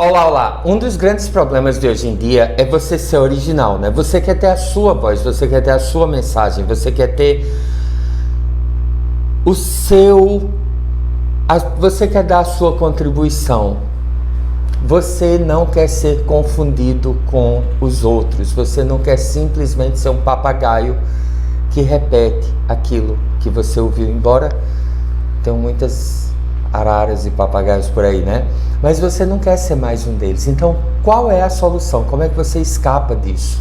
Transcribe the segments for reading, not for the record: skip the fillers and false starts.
Olá, olá! Um dos grandes problemas de hoje em dia é você ser original, né? Você quer ter a sua voz, você quer ter a sua mensagem, você quer ter o seu... Você quer dar a sua contribuição. Você não quer ser confundido com os outros. Você não quer simplesmente ser um papagaio que repete aquilo que você ouviu, embora tenham muitas araras e papagaios por aí, né? Mas você não quer ser mais um deles. Então, qual é a solução? Como é que você escapa disso?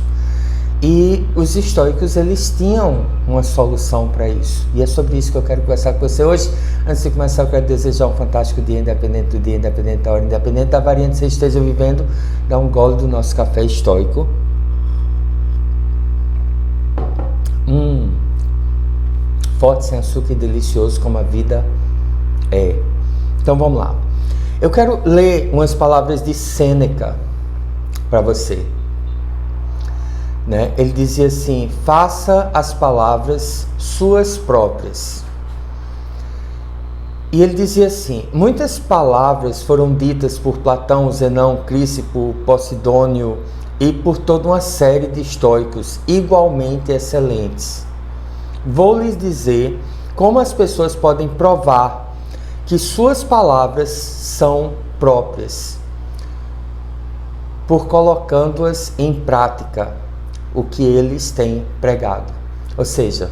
E os estoicos, eles tinham uma solução para isso. E é sobre isso que eu quero conversar com você hoje. Antes de começar, eu quero desejar um fantástico dia, independente do dia, independente da hora, independente da variante que você esteja vivendo. Dá um gole do nosso café estoico. Forte, sem açúcar e delicioso como a vida é. Então vamos lá. Eu quero ler umas palavras de Sêneca para você. Né? Ele dizia assim: faça as palavras suas próprias. E ele dizia assim: muitas palavras foram ditas por Platão, Zenão, Crícipo, Posidônio e por toda uma série de estoicos igualmente excelentes. Vou lhes dizer como as pessoas podem provar que suas palavras são próprias, por colocando-as em prática, o que eles têm pregado. Ou seja,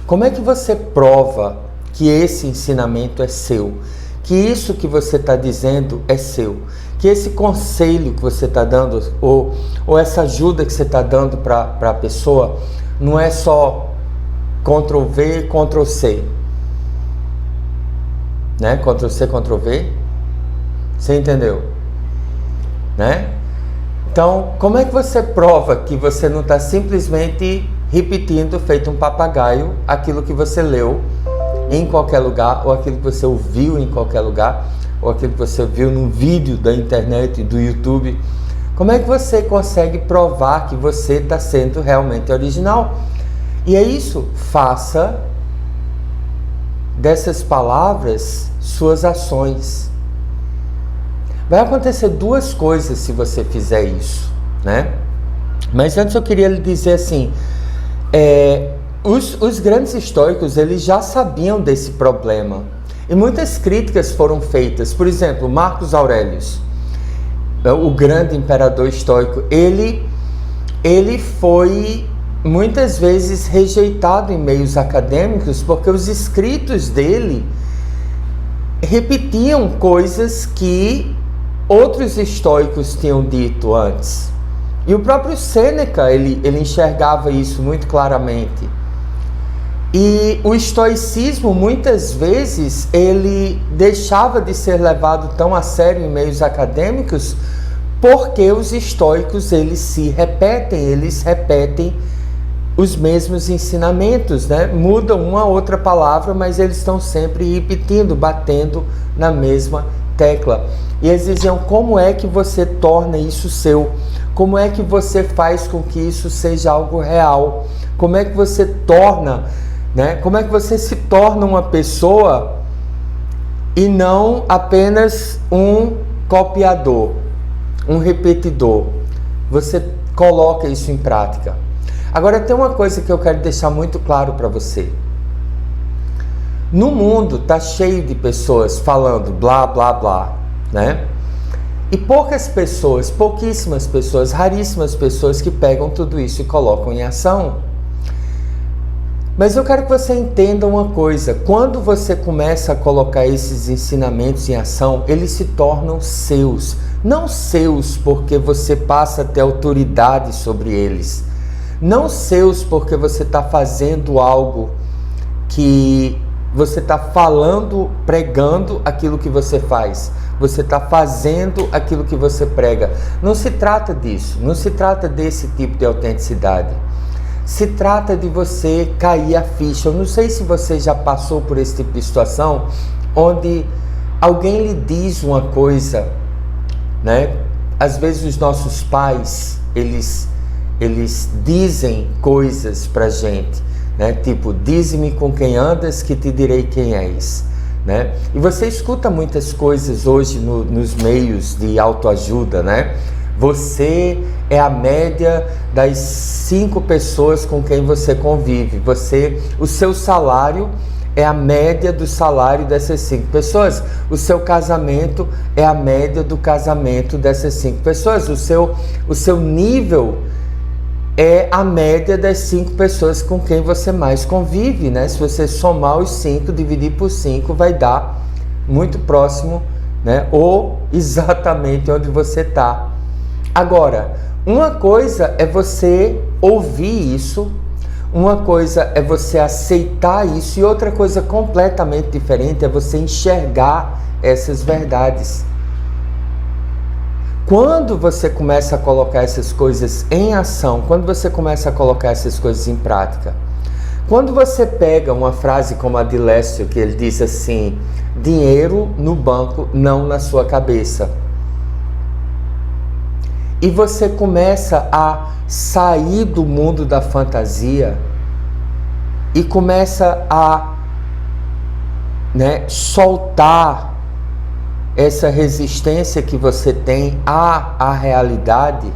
como é que você prova que esse ensinamento é seu? Que isso que você está dizendo é seu? Que esse conselho que você está dando, ou essa ajuda que você está dando para a pessoa, não é só Ctrl+V, Ctrl+C, né? Ctrl+C, Ctrl+V. Você entendeu? Né? Então, como é que você prova que você não está simplesmente repetindo, feito um papagaio, aquilo que você leu em qualquer lugar, ou aquilo que você ouviu em qualquer lugar, ou aquilo que você viu num vídeo da internet, do YouTube? Como é que você consegue provar que você está sendo realmente original? E é isso, faça dessas palavras suas ações. Vai acontecer duas coisas se você fizer isso, né? Mas antes eu queria lhe dizer assim, os grandes estoicos, eles já sabiam desse problema. E muitas críticas foram feitas. Por exemplo, Marcos Aurelius, o grande imperador estoico, ele foi muitas vezes rejeitado em meios acadêmicos porque os escritos dele repetiam coisas que outros estoicos tinham dito antes. E o próprio Sêneca, ele enxergava isso muito claramente. E o estoicismo, muitas vezes, ele deixava de ser levado tão a sério em meios acadêmicos porque os estoicos, eles repetem os mesmos ensinamentos, né? Mudam uma outra palavra, mas eles estão sempre repetindo, batendo na mesma tecla. E eles diziam: como é que você torna isso seu? Como é que você faz com que isso seja algo real? Como é que você torna, né? Como é que você se torna uma pessoa e não apenas um copiador, um repetidor? Você coloca isso em prática. Agora, tem uma coisa que eu quero deixar muito claro para você. No mundo está cheio de pessoas falando blá, blá, blá, né? E pouquíssimas pessoas, raríssimas pessoas que pegam tudo isso e colocam em ação. Mas eu quero que você entenda uma coisa. Quando você começa a colocar esses ensinamentos em ação, eles se tornam seus. Não seus porque você passa a ter autoridade sobre eles. Não seus porque você está fazendo algo que você está falando, pregando aquilo que você faz. Você está fazendo aquilo que você prega. Não se trata disso. Não se trata desse tipo de autenticidade. Se trata de você cair a ficha. Eu não sei se você já passou por esse tipo de situação, onde alguém lhe diz uma coisa, né? Às vezes os nossos pais, eles dizem coisas pra gente, né? Tipo, dize-me com quem andas que te direi quem és, né? E você escuta muitas coisas hoje nos meios de autoajuda, né? Você é a média das 5 pessoas com quem você convive. O seu salário é a média do salário dessas 5 pessoas. O seu casamento é a média do casamento dessas 5 pessoas. O seu nível é a média das 5 pessoas com quem você mais convive, né? Se você somar os 5, dividir por 5, vai dar muito próximo, né? Ou exatamente onde você está. Agora, uma coisa é você ouvir isso, uma coisa é você aceitar isso, e outra coisa completamente diferente é você enxergar essas verdades. Quando você começa a colocar essas coisas em ação, quando você começa a colocar essas coisas em prática, quando você pega uma frase como a de Lécio, que ele diz assim: dinheiro no banco, não na sua cabeça. E você começa a sair do mundo da fantasia e começa a, soltar essa resistência que você tem à realidade,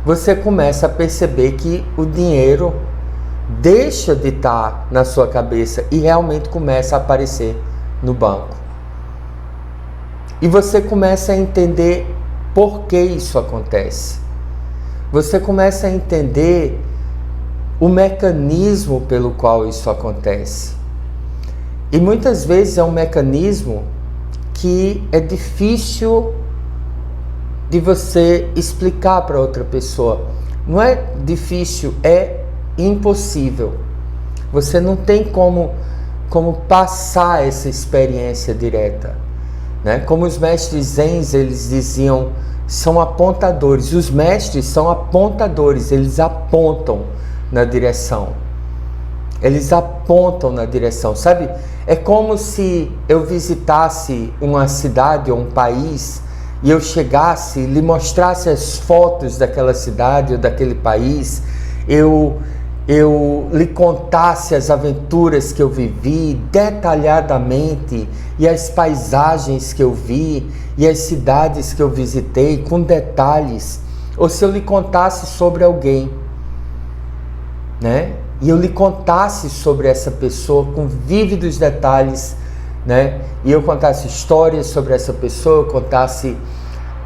você começa a perceber que o dinheiro deixa de estar na sua cabeça e realmente começa a aparecer no banco. E você começa a entender por que isso acontece. Você começa a entender o mecanismo pelo qual isso acontece. E muitas vezes é um mecanismo que é difícil de você explicar para outra pessoa. Não é difícil, é impossível. Você não tem como passar essa experiência direta, né? Como os mestres zens, eles diziam, são apontadores. Os mestres são apontadores, eles apontam na direção. Eles apontam na direção, sabe? É como se eu visitasse uma cidade ou um país e eu chegasse, lhe mostrasse as fotos daquela cidade ou daquele país, eu lhe contasse as aventuras que eu vivi detalhadamente e as paisagens que eu vi e as cidades que eu visitei com detalhes, ou se eu lhe contasse sobre alguém, né? E eu lhe contasse sobre essa pessoa com vívidos detalhes, né? E eu contasse histórias sobre essa pessoa, eu contasse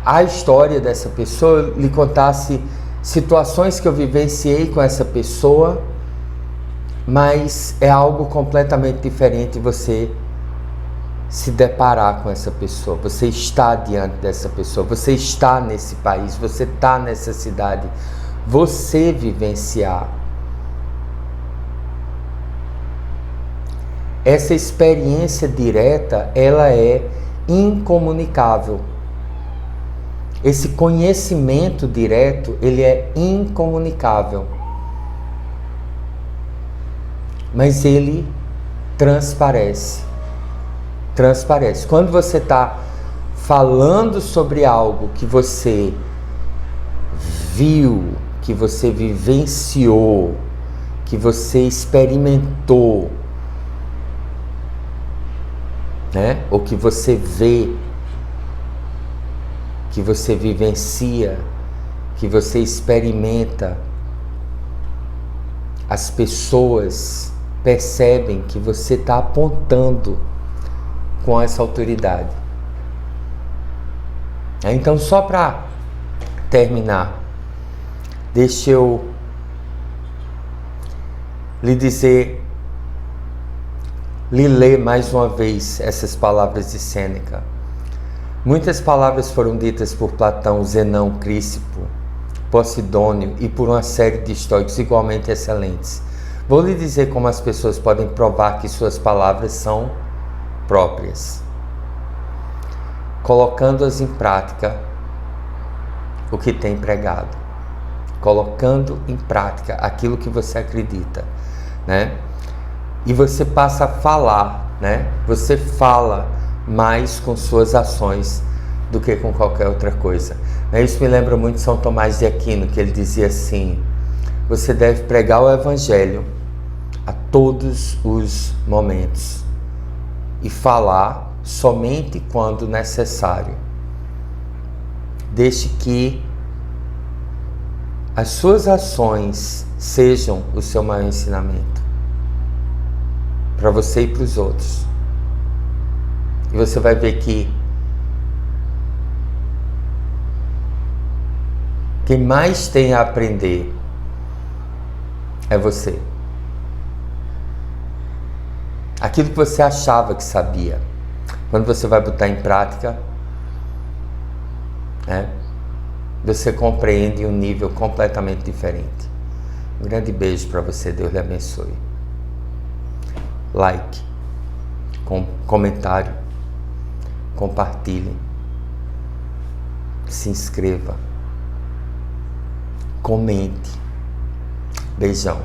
a história dessa pessoa, eu lhe contasse situações que eu vivenciei com essa pessoa, mas é algo completamente diferente você se deparar com essa pessoa, você está diante dessa pessoa, você está nesse país, você está nessa cidade, você vivenciar. Essa experiência direta, ela é incomunicável. Esse conhecimento direto, ele é incomunicável. Mas ele transparece. Transparece. Quando você está falando sobre algo que você viu, que você vivenciou, que você experimentou, né? Ou que você vê, que você vivencia, que você experimenta, as pessoas percebem que você está apontando com essa autoridade. Então, só para terminar, deixa eu lhe ler mais uma vez essas palavras de Sêneca. Muitas palavras foram ditas por Platão, Zenão, Crícipo, Posidônio e por uma série de estoicos igualmente excelentes. Vou lhe dizer como as pessoas podem provar que suas palavras são próprias. Colocando-as em prática o que tem pregado. Colocando em prática aquilo que você acredita, né? E você passa a falar, né? Você fala mais com suas ações do que com qualquer outra coisa. Isso me lembra muito São Tomás de Aquino, que ele dizia assim: você deve pregar o Evangelho a todos os momentos, e falar somente quando necessário. Deixe que as suas ações sejam o seu maior ensinamento para você e para os outros. E você vai ver que quem mais tem a aprender é você. Aquilo que você achava que sabia, quando você vai botar em prática, você compreende um nível completamente diferente. Um grande beijo para você, Deus lhe abençoe. Like, comentário, compartilhe, se inscreva, comente. Beijão.